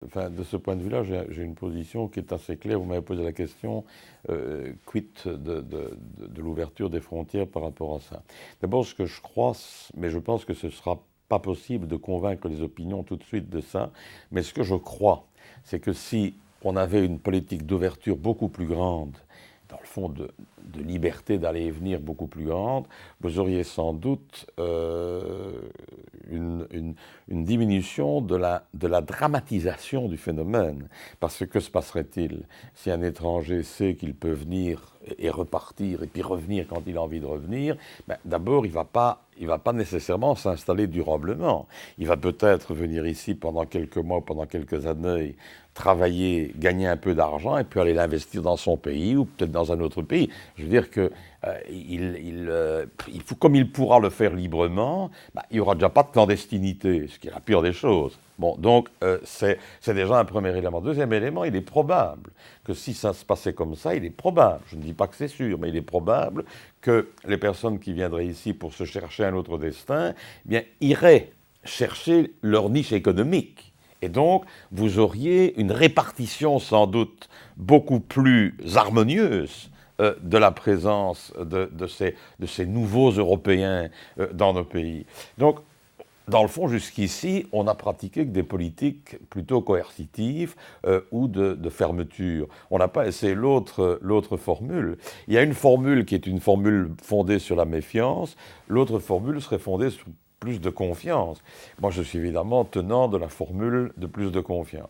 Enfin, de ce point de vue-là, j'ai une position qui est assez claire. Vous m'avez posé la question, quid de l'ouverture des frontières par rapport à ça. D'abord, ce que je crois, mais je pense que ce ne sera pas possible de convaincre les opinions tout de suite de ça, mais ce que je crois, c'est que si on avait une politique d'ouverture beaucoup plus grande, dans le fond de liberté d'aller et venir beaucoup plus grande, vous auriez sans doute une diminution de la dramatisation du phénomène. Parce que se passerait-il si un étranger sait qu'il peut venir et repartir et puis revenir quand il a envie de revenir? Ben, d'abord, il va pas nécessairement s'installer durablement. Il va peut-être venir ici pendant quelques mois, pendant quelques années, travailler, gagner un peu d'argent et puis aller l'investir dans son pays ou peut-être dans un autre pays. Je veux dire que comme il pourra le faire librement, bah, il n'y aura déjà pas de clandestinité, ce qui est la pire des choses. Bon, donc c'est déjà un premier élément. Deuxième élément, il est probable que si ça se passait comme ça, il est probable, je ne dis pas que c'est sûr, mais il est probable que les personnes qui viendraient ici pour se chercher un autre destin, eh bien, iraient chercher leur niche économique. Et donc, vous auriez une répartition sans doute beaucoup plus harmonieuse de la présence de ces nouveaux Européens dans nos pays. Donc, dans le fond, jusqu'ici, on n'a pratiqué que des politiques plutôt coercitives ou de fermeture. On n'a pas essayé l'autre formule. Il y a une formule qui est une formule fondée sur la méfiance, l'autre formule serait fondée sur plus de confiance. Moi, je suis évidemment tenant de la formule de plus de confiance.